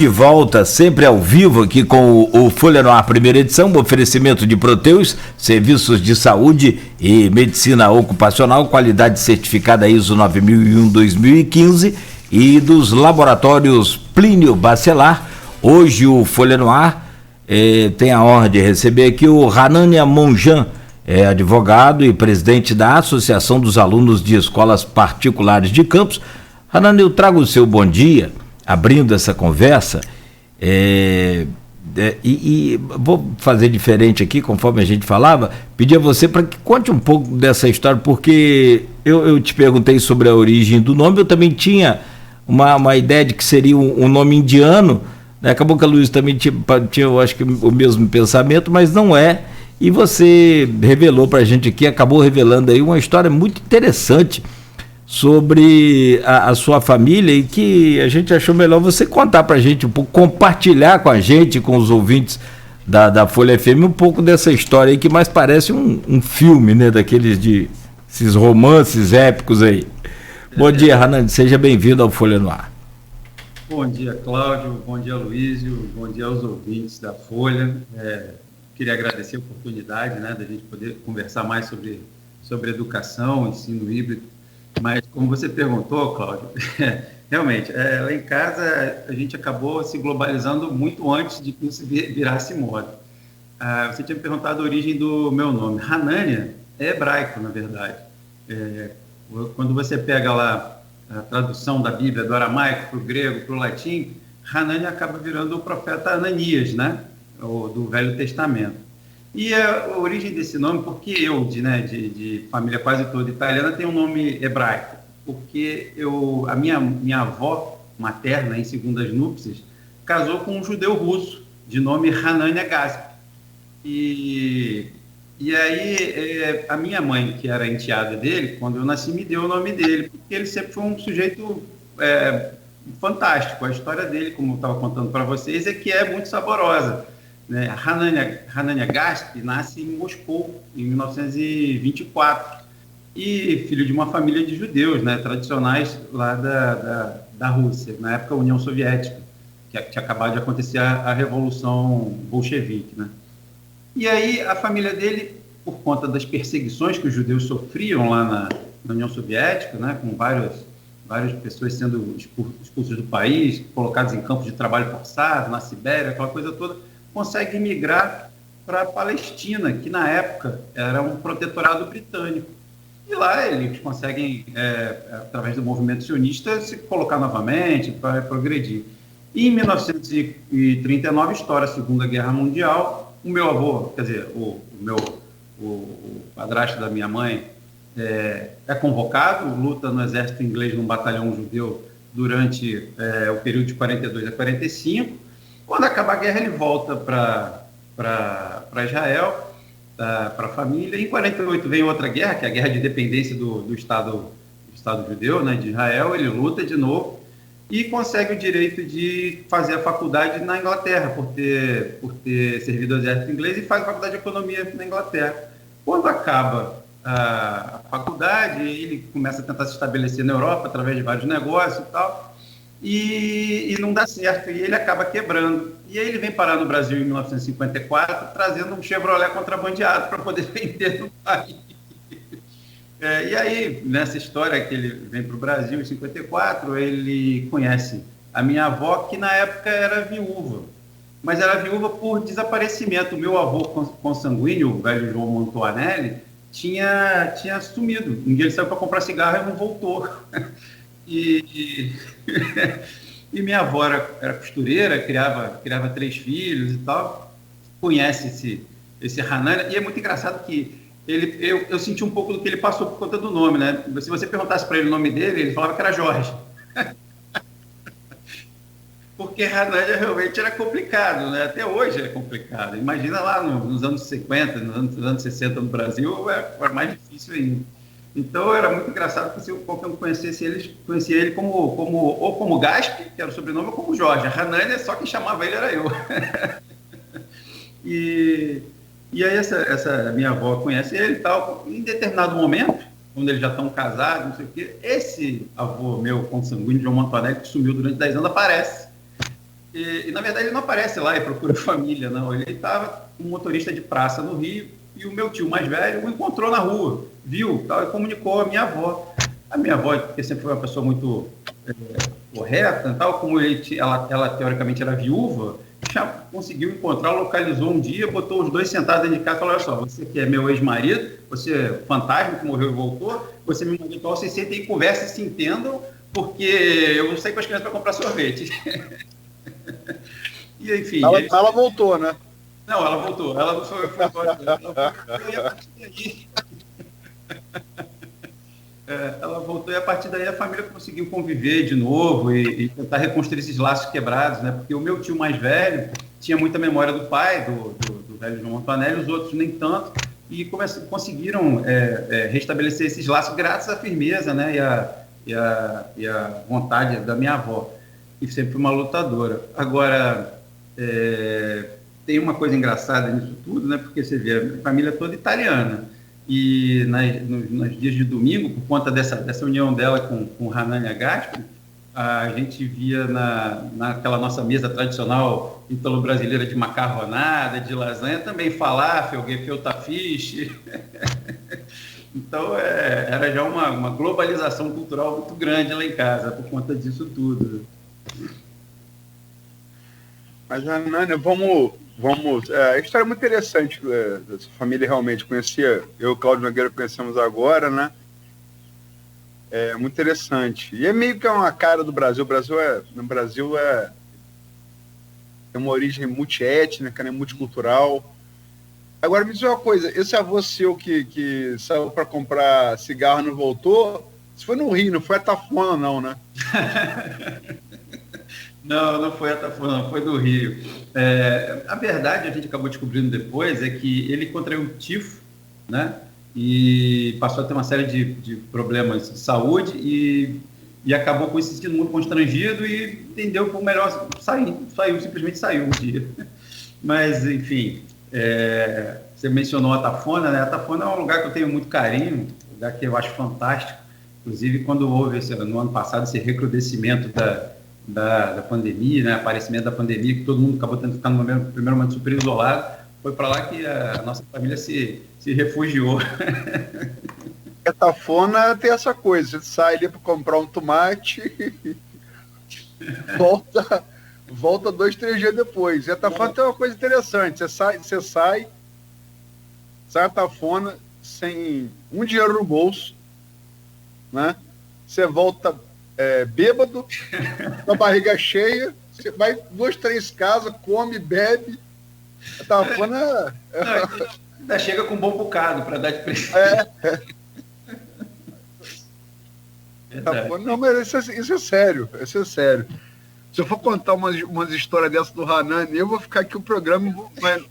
De volta, sempre ao vivo, aqui com o Folha no Ar, primeira edição, oferecimento de Proteus, serviços de saúde e medicina ocupacional, qualidade certificada ISO 9001-2015 e dos laboratórios Plínio Bacelar. Hoje o Folha no Ar tem a honra de receber aqui o Hanania Monjan, advogado e presidente da Associação dos Alunos de Escolas Particulares de Campos. Hanania, eu trago o seu bom dia, abrindo essa conversa, e vou fazer diferente aqui, conforme a gente falava, pedir a você para que conte um pouco dessa história, porque eu te perguntei sobre a origem do nome, eu também tinha uma ideia de que seria um nome indiano, né? Acabou que a Luísa também tinha, eu acho que o mesmo pensamento, mas não é, e você revelou para a gente aqui, acabou revelando aí uma história muito interessante sobre a sua família, e que a gente achou melhor você contar pra gente um pouco, compartilhar com a gente, com os ouvintes da Folha FM, um pouco dessa história aí, que mais parece um filme, né, esses romances épicos aí. Bom dia, Hanania, seja bem-vindo ao Folha no Ar. Bom dia, Cláudio, bom dia, Luísio, bom dia aos ouvintes da Folha. Queria agradecer a oportunidade, né, da gente poder conversar mais sobre educação, ensino híbrido. Mas, como você perguntou, Cláudio, realmente, lá em casa a gente acabou se globalizando muito antes de que isso virasse moda. Você tinha me perguntado a origem do meu nome. Hanania é hebraico, na verdade. Quando você pega lá a tradução da Bíblia do aramaico para o grego, para o latim, Hanania acaba virando o profeta Ananias, né? Do Velho Testamento. E a origem desse nome, porque eu, de família quase toda italiana, tenho um nome hebraico, porque a minha avó materna, em segundas núpcias, casou com um judeu russo, de nome Hanania Gasp. E aí, a minha mãe, que era enteada dele, quando eu nasci, me deu o nome dele, porque ele sempre foi um sujeito fantástico. A história dele, como eu estava contando para vocês, é que é muito saborosa. Hanania Gasp nasce em Moscou, em 1924, e filho de uma família de judeus, né, tradicionais lá da Rússia, na época União Soviética, que tinha acabado de acontecer a Revolução Bolchevique, né? E aí a família dele, por conta das perseguições que os judeus sofriam lá na União Soviética, né, com várias pessoas sendo expulsas do país, colocadas em campos de trabalho forçado, na Sibéria, aquela coisa toda, consegue migrar para a Palestina, que na época era um protetorado britânico. E lá eles conseguem, através do movimento sionista, se colocar novamente para progredir. E em 1939 estoura a Segunda Guerra Mundial. O meu avô, quer dizer, o padrasto da minha mãe, é convocado, luta no exército inglês num batalhão judeu durante o período de 42 a 45. Quando acaba a guerra, ele volta para Israel, para a família. Em 48 vem outra guerra, que é a guerra de independência do Estado judeu, né, de Israel. Ele luta de novo e consegue o direito de fazer a faculdade na Inglaterra, por ter servido ao exército inglês, e faz a faculdade de economia na Inglaterra. Quando acaba a faculdade, ele começa a tentar se estabelecer na Europa através de vários negócios e tal. E não dá certo, e ele acaba quebrando. E aí ele vem parar no Brasil em 1954, trazendo um Chevrolet contrabandeado para poder vender no país. E aí, nessa história que ele vem para o Brasil em 54, ele conhece a minha avó, que na época era viúva, mas era viúva por desaparecimento. O meu avô consanguíneo, o velho João Montoanelli, tinha sumido. Um dia ele saiu para comprar cigarro e não voltou. E minha avó era costureira, criava 3 filhos e tal, conhece esse Hanania, e é muito engraçado que eu senti um pouco do que ele passou por conta do nome, né? Se você perguntasse para ele o nome dele, ele falava que era Jorge. Porque Hanania realmente era complicado, né? Até hoje é complicado. Imagina lá nos anos 50, nos anos 60 no Brasil, era mais difícil ainda. Então era muito engraçado que se qualquer um conhecia ele como Gasp, que era o sobrenome, ou como Jorge. A Hanania, só quem chamava ele era eu. E aí essa minha avó conhece ele e tal. Em determinado momento, quando eles já estão casados, não sei o quê, esse avô meu consanguíneo, João Montoanelli, que sumiu durante 10 anos, aparece. Na verdade, ele não aparece lá e procura família, não. Ele estava um motorista de praça no Rio e o meu tio mais velho o encontrou na rua, viu, tal, e comunicou à minha avó. A minha avó, que sempre foi uma pessoa muito correta, tal, como ela teoricamente era viúva, já conseguiu encontrar, localizou um dia, botou os dois sentados dentro de casa e falou: olha só, você que é meu ex-marido, você é fantasma que morreu e voltou, você me mandou, então vocês sentem e conversem, se entendam, porque eu saí com as crianças para comprar sorvete. E, enfim. Ela voltou, né? Não, ela voltou. Ela não foi embora. Ela voltou e a partir daí a família conseguiu conviver de novo e tentar reconstruir esses laços quebrados, né? Porque o meu tio mais velho tinha muita memória do pai, do velho João Antonelli, os outros nem tanto, e conseguiram restabelecer esses laços graças à firmeza, né? E a vontade da minha avó, que sempre foi uma lutadora. Agora, tem uma coisa engraçada nisso tudo, né? Porque você vê a família toda italiana. E nos dias de domingo, por conta dessa união dela com o Hanania Gaspari, a gente via naquela nossa mesa tradicional ítalo-brasileira de macarronada, de lasanha, também falafel, gefilte fish. Então, era já uma globalização cultural muito grande lá em casa, por conta disso tudo. Mas, Hanania, vamos a história é muito interessante dessa família, realmente. Conhecia, eu e o Cláudio Nogueira conhecemos agora, né? É muito interessante. E é meio que uma cara do Brasil. No Brasil tem uma origem multiétnica, né? Multicultural. Agora, me diz uma coisa, esse avô seu que saiu para comprar cigarro e não voltou, isso foi no Rio, não foi a Tafona, não, né? Não foi a Tafona, não, foi do Rio. A verdade, a gente acabou descobrindo depois, é que ele contraiu tifo, né? E passou a ter uma série de problemas de saúde e acabou com se sentindo muito constrangido e entendeu por melhor simplesmente saiu um dia. Mas, enfim, você mencionou a Tafona, né? A Tafona é um lugar que eu tenho muito carinho, um lugar que eu acho fantástico. Inclusive, quando houve no ano passado esse recrudescimento da pandemia, né, aparecimento da pandemia, que todo mundo acabou tendo que ficar no primeiro momento super isolado, foi para lá que a nossa família se refugiou. A Tafona tem essa coisa, você sai ali para comprar um tomate, volta 2, 3 dias depois. E a Tafona tem uma coisa interessante, você sai a Tafona sem um dinheiro no bolso, né? Você volta bêbado, com a barriga cheia, você vai 2, 3 casas, come, bebe. A Tafona... Ainda chega com um bom bocado para dar de presente. Tafona, não, mas isso é sério, Se eu for contar umas histórias dessas do Hanania, eu vou ficar aqui o programa, mas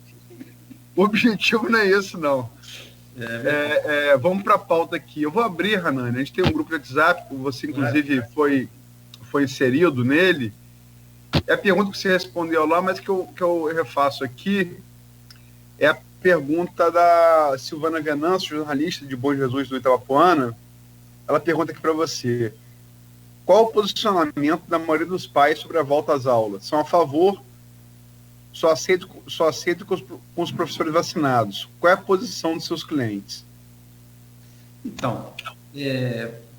o objetivo não é esse, não. Vamos para a pauta aqui. Eu vou abrir, Hanania. A gente tem um grupo de WhatsApp, você inclusive foi inserido nele. É a pergunta que você respondeu lá, mas que eu refaço aqui. É a pergunta da Silvana Venâncio, jornalista de Bom Jesus do Itabapoana. Ela pergunta aqui para você: qual o posicionamento da maioria dos pais sobre a volta às aulas? São a favor? Só aceito com os professores vacinados. Qual é a posição dos seus clientes? Então,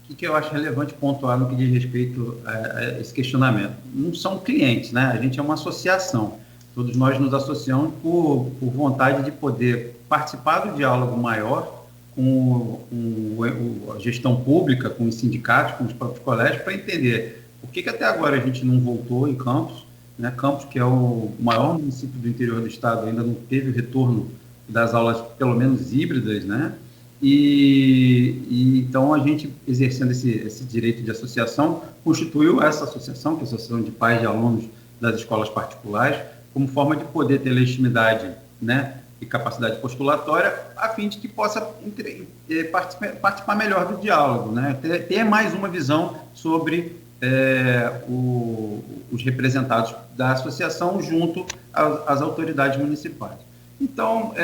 o que eu acho relevante pontuar no que diz respeito a esse questionamento? Não são clientes, né? A gente é uma associação. Todos nós nos associamos por vontade de poder participar do diálogo maior com a gestão pública, com os sindicatos, com os próprios colégios, para entender por que até agora a gente não voltou em Campos, né? Campos, que é o maior município do interior do estado, ainda não teve o retorno das aulas, pelo menos híbridas, né? E então a gente, exercendo esse direito de associação, constituiu essa associação, que é a Associação de Pais de Alunos das Escolas Particulares, como forma de poder ter legitimidade, né, e capacidade postulatória, a fim de que possa participar melhor do diálogo, né? Ter mais uma visão sobre os representados da associação junto às autoridades municipais. Então,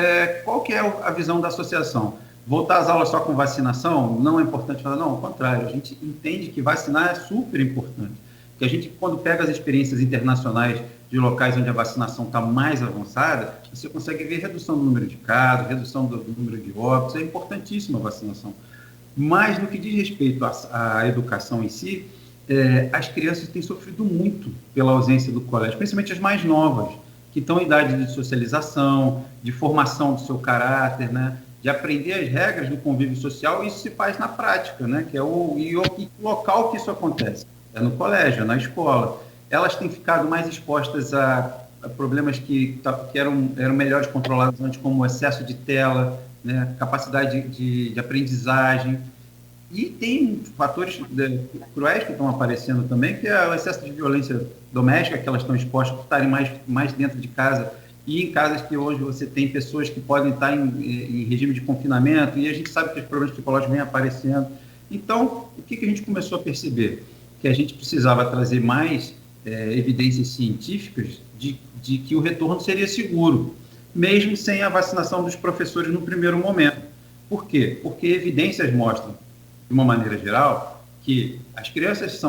qual que é a visão da associação? Voltar às aulas só com vacinação não é importante? Falar, não, ao contrário, a gente entende que vacinar é super importante. Porque a gente, quando pega as experiências internacionais de locais onde a vacinação está mais avançada, você consegue ver redução do número de casos, redução do número de óbitos. É importantíssima a vacinação. Mas, no que diz respeito à educação em si, as crianças têm sofrido muito pela ausência do colégio, principalmente as mais novas, que estão em idade de socialização, de formação do seu caráter, né? De aprender as regras do convívio social. Isso se faz na prática, né? Que é o local que isso acontece. É no colégio, é na escola. Elas têm ficado mais expostas a problemas que eram melhores controlados antes, como o excesso de tela, né? Capacidade de aprendizagem. E tem fatores cruéis que estão aparecendo também, que é o excesso de violência doméstica, que elas estão expostas por estarem mais dentro de casa, e em casas que hoje você tem pessoas que podem estar em regime de confinamento, e a gente sabe que os problemas psicológicos vêm aparecendo. Então, o que a gente começou a perceber? Que a gente precisava trazer mais evidências científicas de que o retorno seria seguro, mesmo sem a vacinação dos professores no primeiro momento. Por quê? Porque evidências mostram, de uma maneira geral, que as crianças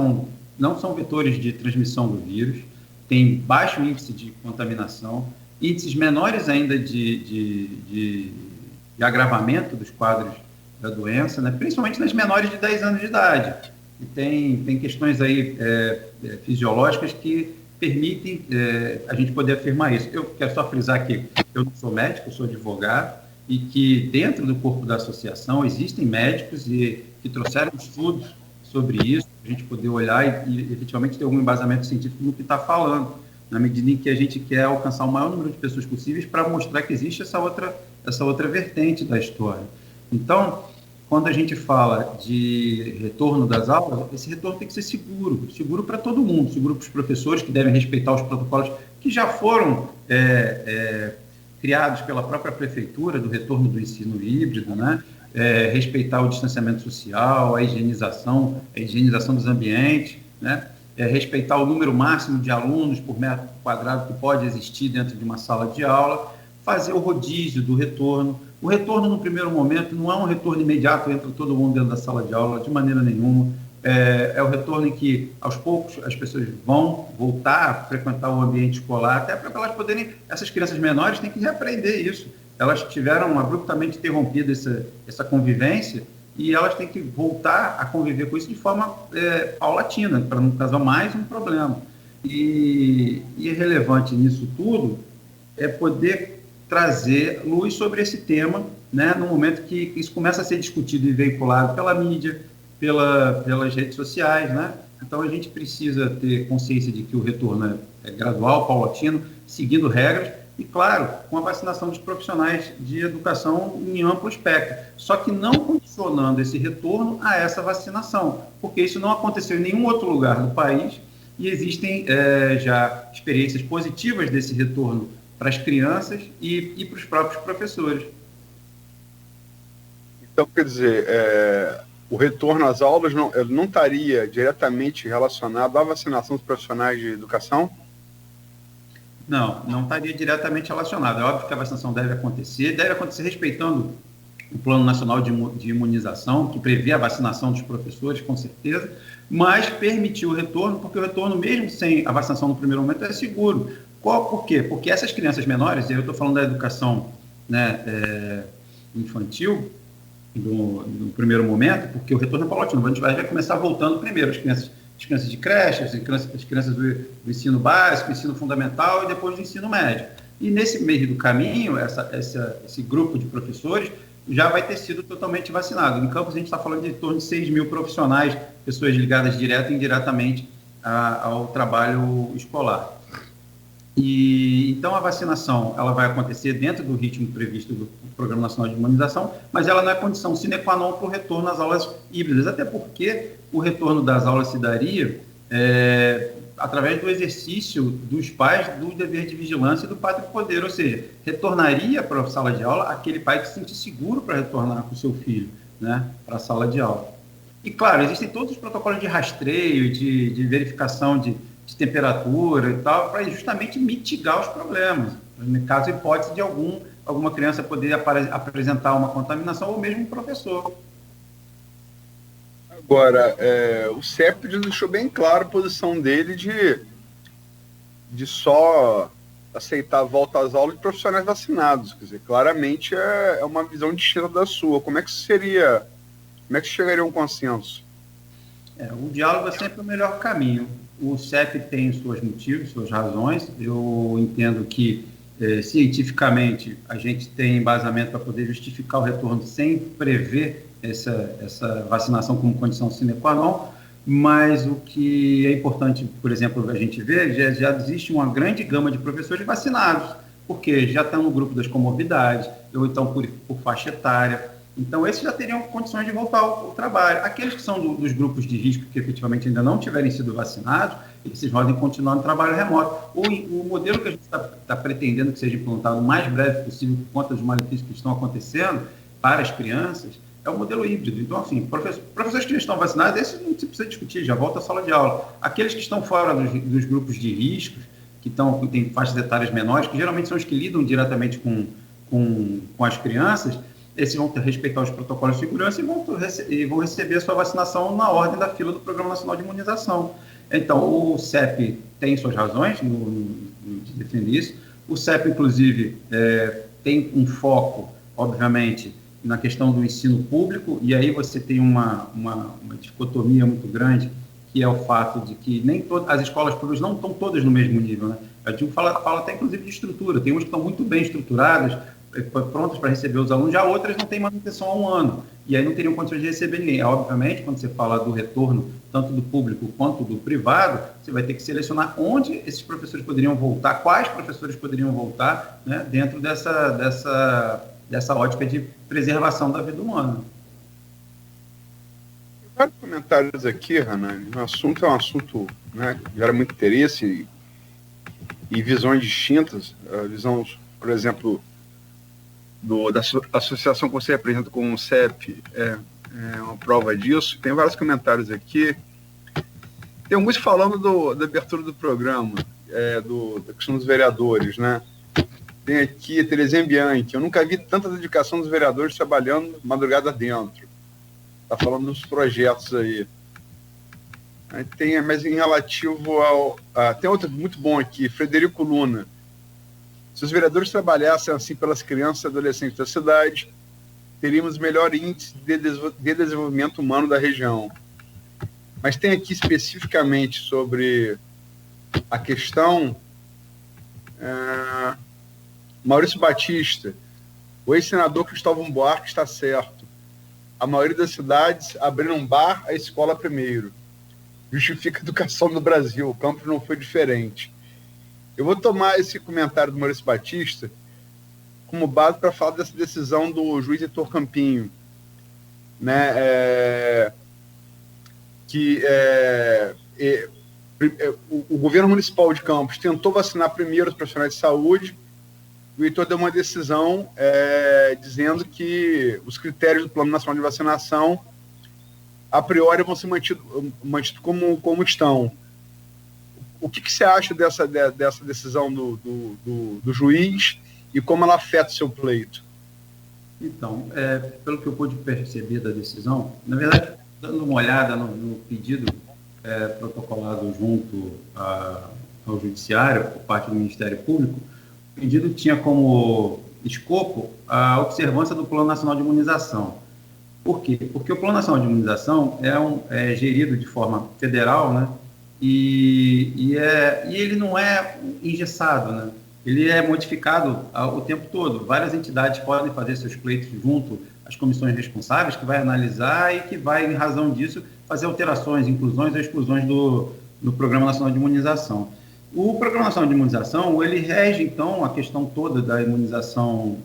não são vetores de transmissão do vírus, têm baixo índice de contaminação, índices menores ainda de agravamento dos quadros da doença, né? Principalmente nas menores de 10 anos de idade. E tem questões aí fisiológicas que permitem a gente poder afirmar isso. Eu quero só frisar que eu não sou médico, eu sou advogado, e que dentro do corpo da associação existem médicos que trouxeram estudos sobre isso, para a gente poder olhar e efetivamente ter algum embasamento científico no que está falando, na medida em que a gente quer alcançar o maior número de pessoas possíveis para mostrar que existe essa outra vertente da história. Então, quando a gente fala de retorno das aulas, esse retorno tem que ser seguro para todo mundo, seguro para os professores, que devem respeitar os protocolos que já foram criados pela própria prefeitura do retorno do ensino híbrido, né? Respeitar o distanciamento social, a higienização dos ambientes, né? Respeitar o número máximo de alunos por metro quadrado que pode existir dentro de uma sala de aula, fazer o rodízio do retorno. O retorno, no primeiro momento, não é um retorno imediato, entra todo mundo dentro da sala de aula, de maneira nenhuma. É o retorno em que, aos poucos, as pessoas vão voltar a frequentar o ambiente escolar, até para elas poderem, essas crianças menores têm que reaprender isso. Elas tiveram abruptamente interrompido essa convivência e elas têm que voltar a conviver com isso de forma paulatina, para não causar mais um problema. E relevante nisso tudo é poder trazer luz sobre esse tema, né, no momento que isso começa a ser discutido e veiculado pela mídia, pelas redes sociais, né? Então, a gente precisa ter consciência de que o retorno é gradual, paulatino, seguindo regras e, claro, com a vacinação dos profissionais de educação em amplo espectro, só que não condicionando esse retorno a essa vacinação, porque isso não aconteceu em nenhum outro lugar do país e existem já experiências positivas desse retorno para as crianças e para os próprios professores. Então, quer dizer, o retorno às aulas não estaria diretamente relacionado à vacinação dos profissionais de educação? Não estaria diretamente relacionado. É óbvio que a vacinação deve acontecer respeitando o Plano Nacional de Imunização, que prevê a vacinação dos professores, com certeza, mas permitir o retorno, porque o retorno, mesmo sem a vacinação no primeiro momento, é seguro. Por quê? Porque essas crianças menores, e eu estou falando da educação, né, infantil, no primeiro momento, porque o retorno é paulatino, a gente vai começar voltando primeiro as crianças de creche, as crianças do ensino básico, ensino fundamental e depois do ensino médio. E nesse meio do caminho, esse grupo de professores já vai ter sido totalmente vacinado. Em Campos, a gente está falando de em torno de 6 mil profissionais, pessoas ligadas direta e indiretamente ao trabalho escolar. E, então, a vacinação ela vai acontecer dentro do ritmo previsto do Programa Nacional de Imunização, mas ela não é condição sine qua non para o retorno às aulas híbridas, até porque o retorno das aulas se daria através do exercício dos pais do dever de vigilância e do pátrio poder, ou seja, retornaria para a sala de aula aquele pai que se sente seguro para retornar com o seu filho, né, para a sala de aula. E, claro, existem todos os protocolos de rastreio, de verificação de temperatura e tal, para justamente mitigar os problemas, no caso, hipótese de alguma criança poder apresentar uma contaminação ou mesmo um professor. Agora, o CEP deixou bem claro a posição dele de só aceitar a volta às aulas de profissionais vacinados. Quer dizer, claramente é uma visão distinta da sua. Como é que chegaria a um consenso? O diálogo é sempre o melhor caminho. O CEP tem seus motivos, suas razões. Eu entendo que, cientificamente, a gente tem embasamento para poder justificar o retorno sem prever essa vacinação como condição sine qua non, mas o que é importante, por exemplo, a gente ver, já existe uma grande gama de professores vacinados, porque já estão no grupo das comorbidades, ou então por faixa etária. Então, esses já teriam condições de voltar ao trabalho. Aqueles que são dos grupos de risco, que efetivamente ainda não tiverem sido vacinados, eles podem continuar no trabalho remoto. O modelo que a gente está pretendendo que seja implantado o mais breve possível, por conta dos malefícios que estão acontecendo para as crianças, é o modelo híbrido. Então, assim, professores que já estão vacinados, esses não se precisa discutir, já volta à sala de aula. Aqueles que estão fora dos grupos de riscos, que têm faixas etárias menores, que geralmente são os que lidam diretamente com as crianças, esses vão respeitar os protocolos de segurança e vão receber a sua vacinação na ordem da fila do Programa Nacional de Imunização. Então, o CEP tem suas razões de defender isso. O CEP, inclusive, tem um foco, obviamente, na questão do ensino público, e aí você tem uma dicotomia muito grande, que é o fato de que nem as escolas públicas não estão todas no mesmo nível, né? A gente fala até, inclusive, de estrutura. Tem umas que estão muito bem estruturadas, prontas para receber os alunos, já outras não têm manutenção há um ano, e aí não teriam condições de receber ninguém. Obviamente, quando você fala do retorno, tanto do público quanto do privado, você vai ter que selecionar onde esses professores poderiam voltar, quais professores poderiam voltar, né, dentro dessa ótica de preservação da vida humana. Tem vários comentários aqui, Hanani. O assunto é um assunto, né, que gera muito interesse e visões distintas. A visão, por exemplo, da associação que você representa com o CEP é uma prova disso. Tem vários comentários aqui. Tem alguns falando da abertura do programa, da questão dos vereadores, né? Tem aqui a Terezinha Bianchi. Eu nunca vi tanta dedicação dos vereadores trabalhando madrugada dentro. Está falando dos projetos aí. Mas em relativo ao... tem outro muito bom aqui, Frederico Luna. Se os vereadores trabalhassem assim pelas crianças e adolescentes da cidade, teríamos melhor índice de desenvolvimento humano da região. Mas tem aqui especificamente sobre a questão... Maurício Batista, o ex-senador Cristóvão Buarque está certo. A maioria das cidades abriram um bar, a escola primeiro. Justifica a educação no Brasil, o campo não foi diferente. Eu vou tomar esse comentário do Maurício Batista como base para falar dessa decisão do juiz Heitor Campinho, né? O governo municipal de Campos tentou vacinar primeiro os profissionais de saúde. O Heitor deu uma decisão dizendo que os critérios do Plano Nacional de Vacinação, a priori, vão ser mantidos como estão. O que você acha dessa decisão do juiz e como ela afeta o seu pleito? Então, pelo que eu pude perceber da decisão, na verdade, dando uma olhada no pedido protocolado junto ao Judiciário, por parte do Ministério Público, o pedido tinha como escopo a observância do Plano Nacional de Imunização. Por quê? Porque o Plano Nacional de Imunização é gerido de forma federal, né? E ele não é engessado, né? Ele é modificado o tempo todo. Várias entidades podem fazer seus pleitos junto às comissões responsáveis, que vai analisar e que vai, em razão disso, fazer alterações, inclusões ou exclusões do Programa Nacional de Imunização. O Programa Nacional de Imunização, ele rege, então, a questão toda da imunização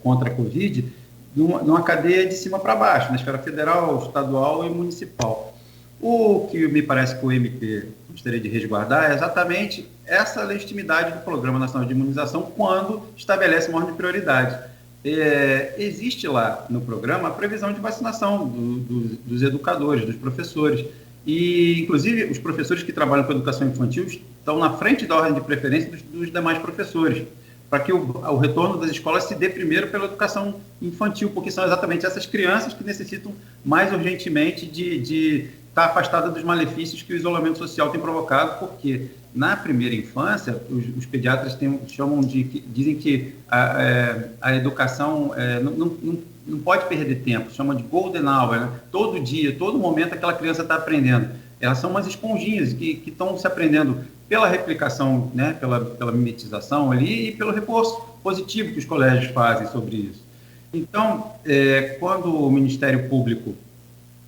contra a Covid numa cadeia de cima para baixo, na esfera federal, estadual e municipal. O que me parece que o MP gostaria de resguardar é exatamente essa legitimidade do Programa Nacional de Imunização quando estabelece uma ordem de prioridade. Existe lá no programa a previsão de vacinação dos educadores, dos professores. E, inclusive, os professores que trabalham com educação infantil estão na frente da ordem de preferência dos demais professores, para que o retorno das escolas se dê primeiro pela educação infantil, porque são exatamente essas crianças que necessitam mais urgentemente de está afastada dos malefícios que o isolamento social tem provocado, porque na primeira infância, os pediatras dizem que a educação não pode perder tempo, chamam de golden hour, né? Todo dia, todo momento aquela criança está aprendendo. Elas são umas esponjinhas que estão se aprendendo pela replicação, né? pela mimetização ali e pelo reforço positivo que os colégios fazem sobre isso. Então, quando o Ministério Público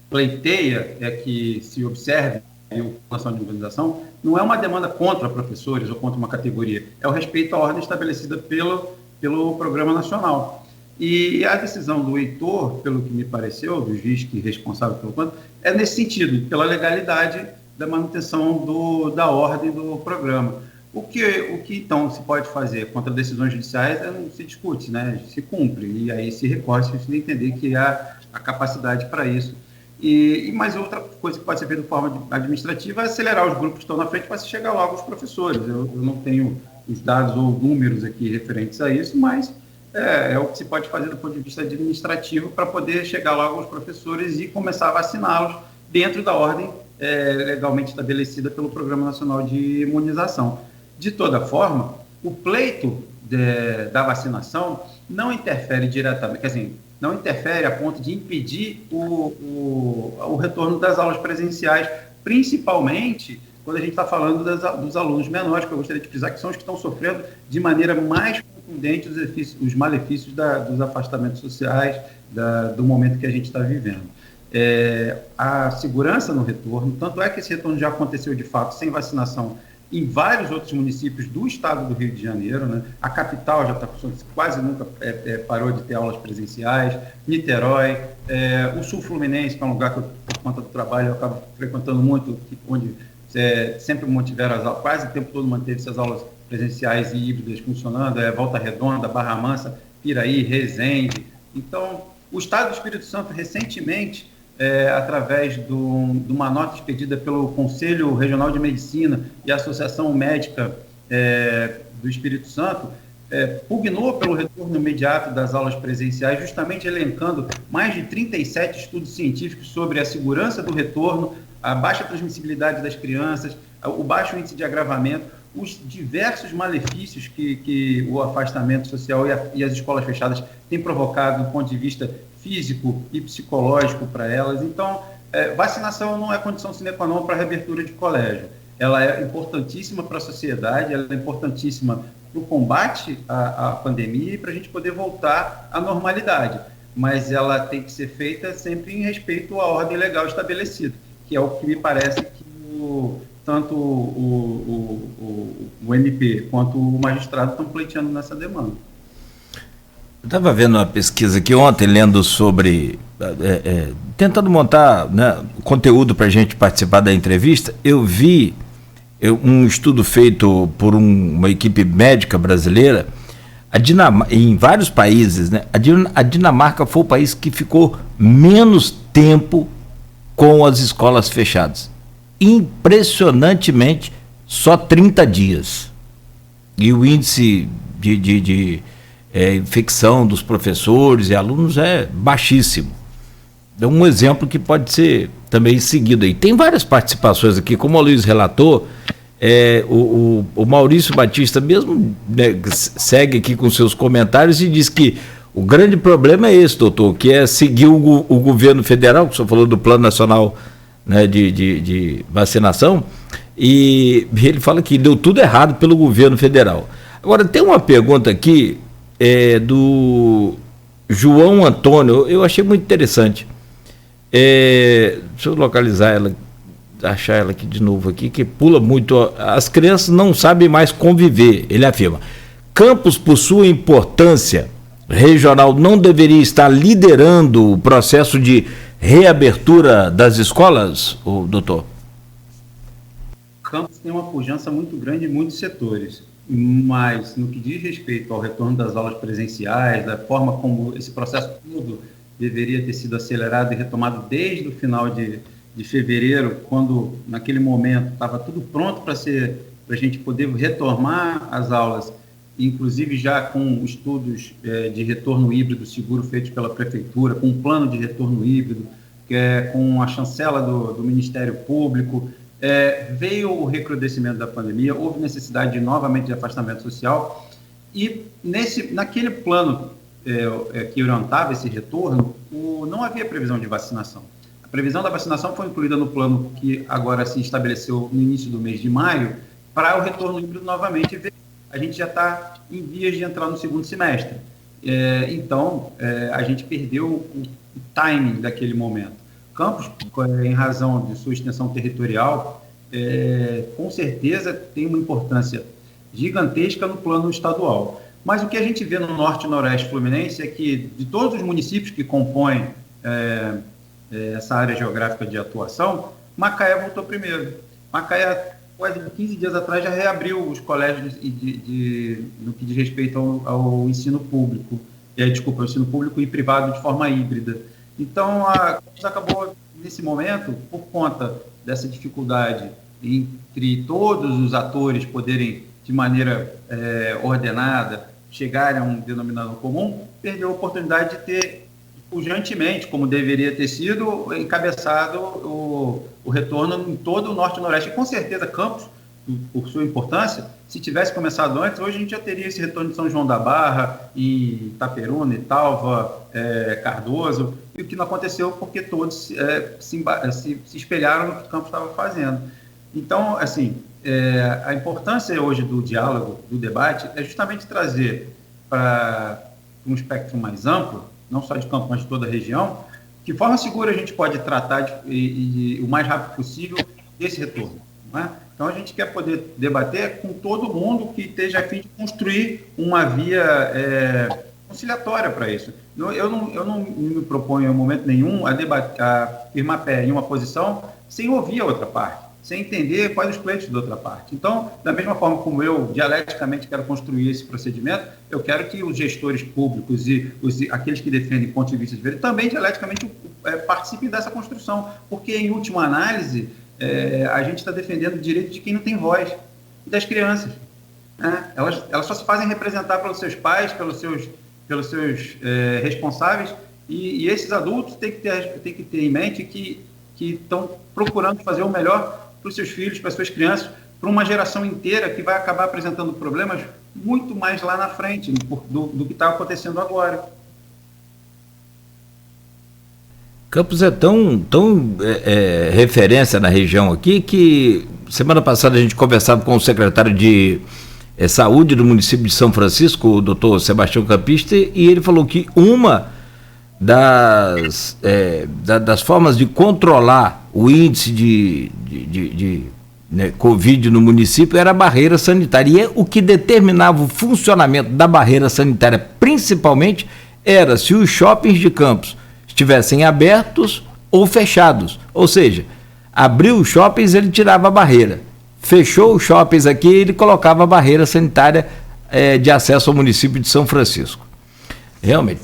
pleiteia que se observe a formação de organização, não é uma demanda contra professores ou contra uma categoria, é o respeito à ordem estabelecida pelo Programa Nacional. E a decisão do Heitor, pelo que me pareceu, do juiz que é responsável pelo quanto, é nesse sentido, pela legalidade da manutenção da ordem do programa. O que então se pode fazer contra decisões judiciais não se discute, né? Se cumpre, e aí se recorre, se precisa entender que há a capacidade para isso. E mais outra coisa que pode ser feita de forma administrativa é acelerar os grupos que estão na frente para se chegar logo aos professores. Eu não tenho os dados ou números aqui referentes a isso, mas é o que se pode fazer do ponto de vista administrativo para poder chegar logo aos professores e começar a vaciná-los dentro da ordem legalmente estabelecida pelo Programa Nacional de Imunização. De toda forma, o pleito da vacinação não interfere diretamente, quer dizer, não interfere a ponto de impedir o retorno das aulas presenciais, principalmente quando a gente está falando dos alunos menores, que eu gostaria de frisar que são os que estão sofrendo de maneira mais contundente os malefícios dos afastamentos sociais, do momento que a gente está vivendo. A segurança no retorno, tanto é que esse retorno já aconteceu de fato sem vacinação em vários outros municípios do estado do Rio de Janeiro, né? A capital já está funcionando, quase nunca parou de ter aulas presenciais, Niterói, o Sul Fluminense, que é um lugar que, por conta do trabalho, eu acabo frequentando muito, onde sempre mantiveram as aulas, quase o tempo todo manteve-se as aulas presenciais e híbridas funcionando, Volta Redonda, Barra Mansa, Piraí, Resende. Então, o estado do Espírito Santo, recentemente, através de uma nota expedida pelo Conselho Regional de Medicina e a Associação Médica do Espírito Santo, pugnou pelo retorno imediato das aulas presenciais, justamente elencando mais de 37 estudos científicos sobre a segurança do retorno, a baixa transmissibilidade das crianças, o baixo índice de agravamento, os diversos malefícios que o afastamento social e as escolas fechadas têm provocado do ponto de vista físico e psicológico para elas. Então, vacinação não é condição sine qua non para a reabertura de colégio. Ela é importantíssima para a sociedade, ela é importantíssima para o combate à pandemia e para a gente poder voltar à normalidade. Mas ela tem que ser feita sempre em respeito à ordem legal estabelecida, que é o que me parece que tanto o MP quanto o magistrado estão pleiteando nessa demanda. Eu estava vendo uma pesquisa aqui ontem, lendo sobre, tentando montar, né, conteúdo para a gente participar da entrevista. Eu vi um estudo feito por uma equipe médica brasileira, em vários países, né? A Dinamarca foi o país que ficou menos tempo com as escolas fechadas. Impressionantemente, só 30 dias. E o índice de infecção dos professores e alunos é baixíssimo. É um exemplo que pode ser também seguido aí. Tem várias participações aqui, como o Luiz relatou, o Maurício Batista mesmo, né, segue aqui com seus comentários e diz que o grande problema é esse, doutor, que é seguir o governo federal, que o senhor falou do Plano Nacional, né, de vacinação, e ele fala que deu tudo errado pelo governo federal. Agora, tem uma pergunta aqui do João Antônio, eu achei muito interessante. Deixa eu localizar ela, achar ela aqui de novo aqui, que pula muito. As crianças não sabem mais conviver, ele afirma. Campos, por sua importância regional, não deveria estar liderando o processo de reabertura das escolas, doutor? Campos tem uma pujança muito grande em muitos setores, mas no que diz respeito ao retorno das aulas presenciais, da forma como esse processo todo deveria ter sido acelerado e retomado desde o final de fevereiro, quando naquele momento estava tudo pronto para a gente poder retomar as aulas, inclusive já com estudos de retorno híbrido seguro feitos pela prefeitura, com um plano de retorno híbrido, com a chancela do Ministério Público, veio o recrudescimento da pandemia, houve necessidade novamente de afastamento social, e naquele plano que orientava esse retorno, não havia previsão de vacinação. A previsão da vacinação foi incluída no plano que agora se estabeleceu no início do mês de maio, para o retorno híbrido novamente. A gente já está em vias de entrar no segundo semestre. Então, a gente perdeu o timing daquele momento. Campos, em razão de sua extensão territorial, com certeza tem uma importância gigantesca no plano estadual. Mas o que a gente vê no norte e noroeste fluminense é que, de todos os municípios que compõem essa área geográfica de atuação, Macaé voltou primeiro. Macaé, quase 15 dias atrás, já reabriu os colégios no que diz respeito ao ensino público. Desculpa, ao ensino público e privado de forma híbrida. Então, a coisa acabou, nesse momento, por conta dessa dificuldade entre todos os atores poderem, de maneira ordenada, chegarem a um denominador comum, perdeu a oportunidade de ter, urgentemente, como deveria ter sido, encabeçado o retorno em todo o norte e noroeste. E, com certeza, Campos, por sua importância, se tivesse começado antes, hoje a gente já teria esse retorno de São João da Barra, em Itaperuna, Italva, Cardoso, e o que não aconteceu porque todos se espelharam no que Campos estava fazendo. Então, assim, a importância hoje do diálogo, do debate, é justamente trazer para um espectro mais amplo, não só de Campos, mas de toda a região, de que forma segura a gente pode tratar o mais rápido possível desse retorno. Não é? Então, a gente quer poder debater com todo mundo que esteja a fim de construir uma via conciliatória para isso. Eu não me proponho, em momento nenhum, a firmar pé em uma posição sem ouvir a outra parte, sem entender quais os pleitos da outra parte. Então, da mesma forma como eu, dialeticamente, quero construir esse procedimento, eu quero que os gestores públicos e aqueles que defendem pontos de vista diferentes também, dialeticamente, participem dessa construção, porque, em última análise, a gente está defendendo o direito de quem não tem voz, e das crianças. Né? Elas só se fazem representar pelos seus pais, pelos seus responsáveis, e esses adultos têm que ter em mente que estão procurando fazer o melhor para os seus filhos, para as suas crianças, para uma geração inteira que vai acabar apresentando problemas muito mais lá na frente do que está acontecendo agora. Campos é tão referência na região aqui que semana passada a gente conversava com o secretário de Saúde do município de São Francisco, o doutor Sebastião Campista, e ele falou que uma das formas de controlar o índice de Covid no município era a barreira sanitária. E o que determinava o funcionamento da barreira sanitária, principalmente, era se os shoppings de Campos estivessem abertos ou fechados. Ou seja, abriu os shoppings, ele tirava a barreira. Fechou os shoppings aqui, ele colocava a barreira sanitária de acesso ao município de São Francisco. Realmente.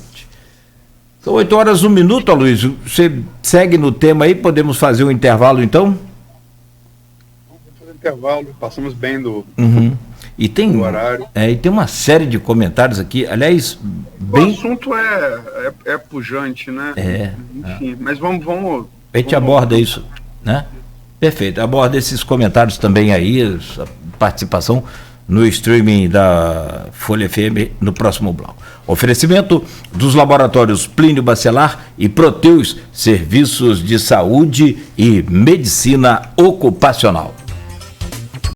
São 8h01, Aloysio. Você segue no tema aí? Podemos fazer um intervalo, então? Vamos fazer um intervalo. Passamos bem do horário. E tem uma série de comentários aqui. Aliás, o assunto é pujante, né? Enfim, mas vamos... A gente aborda isso, né? Perfeito. Aborda esses comentários também aí, a participação no streaming da Folha FM no próximo bloco. Oferecimento dos laboratórios Plínio Bacelar e Proteus, serviços de saúde e medicina ocupacional.